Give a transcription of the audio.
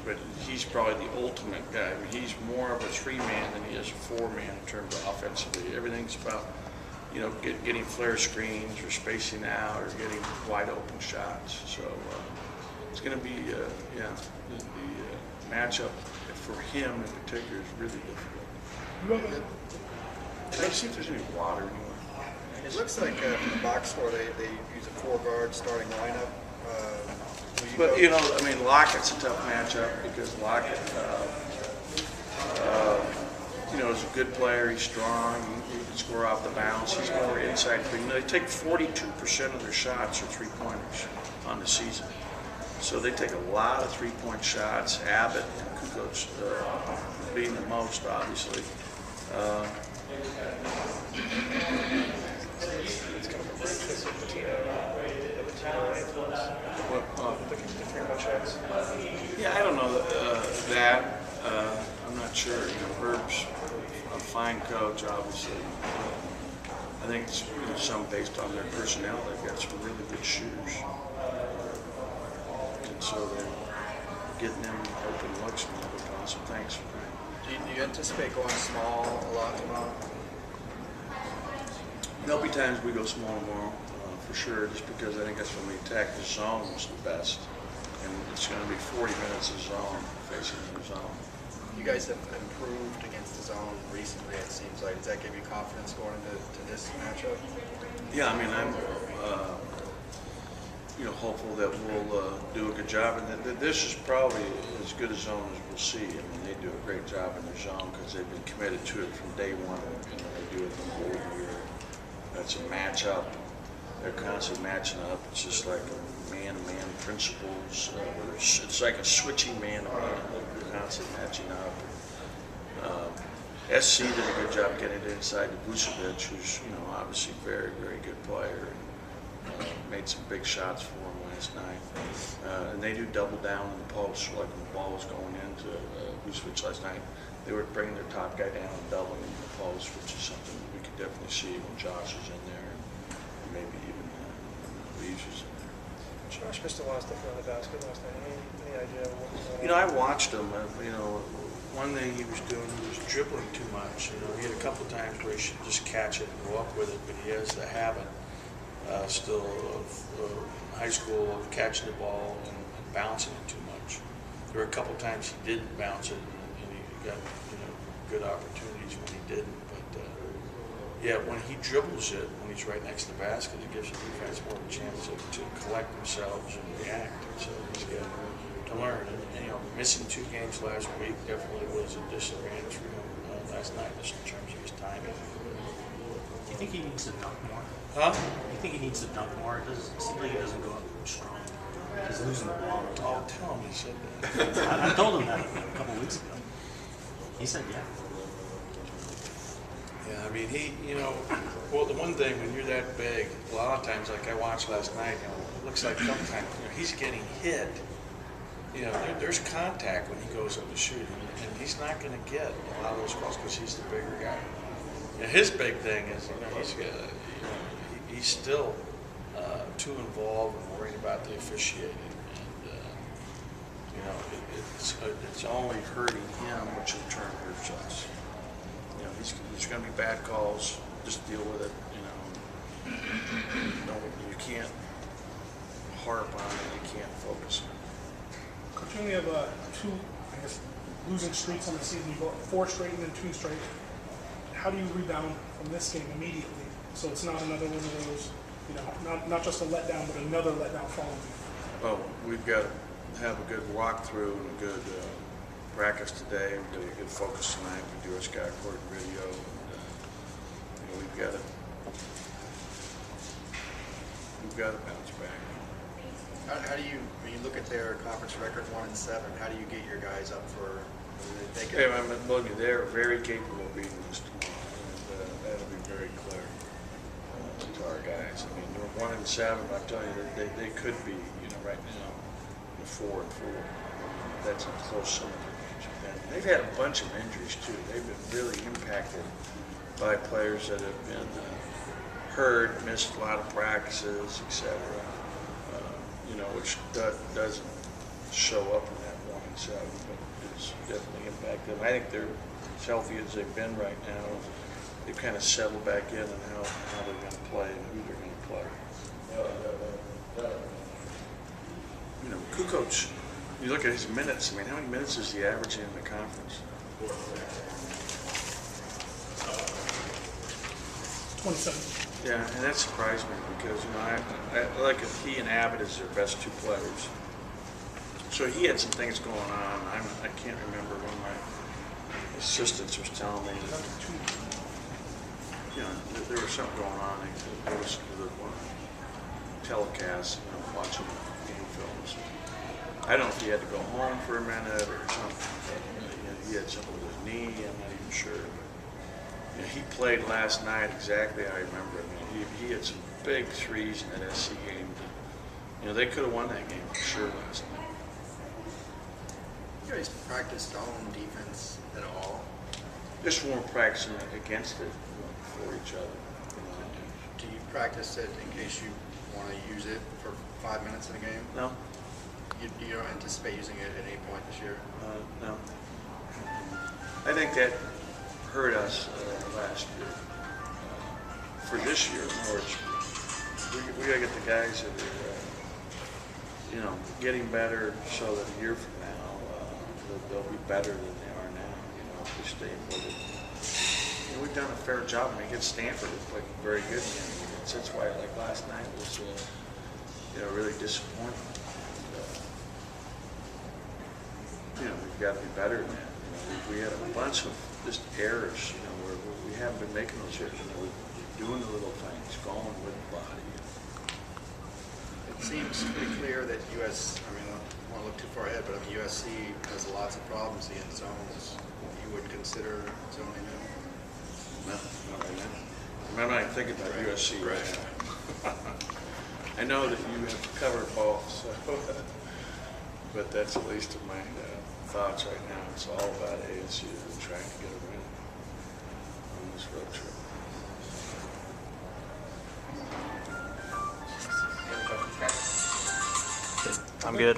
but he's probably the ultimate guy. I mean, he's more of a 3-man than he is a 4-man in terms of offensively. Everything's about, you know, getting flare screens or spacing out or getting wide open shots. So it's going to be, the matchup for him in particular is really difficult. Can I see if there's any water anywhere? It looks like in the box score they use a 4-guard starting lineup. But, you know, I mean, Lockett's a tough matchup because Lockett, you know, is a good player. He's strong. He can score off the bounce. He's more inside. You know, they take 42% of their shots are 3-pointers on the season. So they take a lot of 3-point shots. Abbott and Kukoc being the most, obviously. It's kind of a breakfast of Patino influence. Looking at the 3-point shots. Yeah, I don't know that. I'm not sure. You know, Herb's a fine coach, obviously. I think it's, you know, some based on their personnel. They've got some really good shooters, and so they're getting them open looks from other guys. So thanks for that. Do you anticipate going small a lot tomorrow? There'll be times we go small tomorrow, for sure, just because I think that's when we attack the zone is the best. And it's going to be 40 minutes of zone, facing the zone. You guys have improved against the zone recently, it seems like. Does that give you confidence going into this matchup? Yeah, I mean, I'm you know, hopeful that we'll do a good job. And that this is probably as good a zone as we'll see. I mean, they do a great job in their zone because they've been committed to it from day one. You know, they do it the whole year. That's a matchup. They're constantly matching up. It's just like man-to-man principles. It's like a switching man-to-man. They're constantly matching up. SC did a good job getting it inside to Vucevic, who's, you know, obviously very, very good player. Made some big shots for him last night. And they do double down in the post. Like when the ball was going into Vucevic last night, they were bringing their top guy down and doubling in the post, which is something we could definitely see when Josh is in there, and maybe even Reeves is in there. Josh missed a lot of stuff around the basket last night. Any idea what was going on? You know, I watched him. You know, one thing he was doing, he was dribbling too much. You know, he had a couple of times where he should just catch it and go up with it, but he has the habit still of high school of catching the ball and bouncing it too much. There were a couple of times he didn't bounce it, and he got, you know, good opportunities when he didn't. But yeah, when he dribbles it, when he's right next to the basket, it gives the defense more of a chance to collect themselves and react. And so he's got to learn. And, you know, missing 2 games last week definitely was a disadvantage for him last night, just in terms of his timing. Do you think he needs to dunk more? Huh? You think he needs to dunk more? It seems like he doesn't go up strong. He's losing the ball. Oh, tell him he said that. I told him that a couple weeks ago. He said, yeah. Yeah, I mean, he, you know, well, the one thing, when you're that big, a lot of times, like I watched last night, you know, it looks like sometimes, you know, he's getting hit. You know, there's contact when he goes up to shoot, and he's not going to get a lot of those calls because he's the bigger guy. You know, his big thing is, you know, he's still too involved and worried about the officiating, and you know, it's only hurting him, which in turn hurts us. You know, there's going to be bad calls. Just deal with it. You know, you can't harp on it. You can't focus on it. Coach, you only have 2, I guess, losing streaks on the season. You go 4 straight and then 2 straight. How do you rebound from this game immediately so it's not another one of those, you know, not just a letdown, but another letdown following? Well, we've got to have a good walkthrough and a good practice today. We've got a good focus tonight. We do our skyboard video. And, you know, we've got to bounce back. How do you, when you look at their conference record 1-7, how do you get your guys up for? Hey, I'm telling you, they're very capable of beating us tomorrow, and that'll be very clear to our guys. I mean, they're 1-7. But I'm telling you, they could be, you know, right now, 4-4. That's a close sum of their games. And they've had a bunch of injuries too. They've been really impacted by players that have been hurt, missed a lot of practices, etc. You know, which doesn't show up in that 1-7 27, but it's definitely impacted them. I think they're as healthy as they've been right now. They've kind of settled back in on how they're going to play and who they're going to play. You know, Kukoc, you look at his minutes. I mean, how many minutes is he averaging in the conference? 27. Yeah, and that surprised me because, you know, I like it. He and Abbott as their best two players. So he had some things going on. I can't remember when my assistants was telling me that, you know, there was something going on. There was the telecast, you know, watching game films. I don't know if he had to go home for a minute or something. You know, he had something with his knee. I'm not even sure. But, you know, he played last night exactly how I remember. I mean, he had some big threes in that SC game. You know, they could have won that game for sure last night. You guys practice zone defense at all? Just weren't practicing against it for each other. You know. Do you practice it in case you want to use it for 5 minutes in a game? No, You don't anticipate using it at any point this year? no. I think that hurt us last year. For this year, in other words, we got to get the guys that are, you know, getting better so that a year from now they'll be better than they are now. You know, if we stay with it. You know, we've done a fair job. I mean, against Stanford, it's like very good. That's why, like last night was, you know, really disappointing. You know, we've got to be better than that. You know, we had a bunch of just errors, you know, where we haven't been making those errors. You know, we're doing the little things, going with the body. It seems pretty clear that I mean, I don't want to look too far ahead, but I mean, USC has lots of problems in zones. You would consider zoning them? No, not right now. I'm not even thinking about USC right now. I know that you have covered both, so, but that's at least of my thoughts right now. It's all about ASU and trying to get a win on this road trip. I'm good.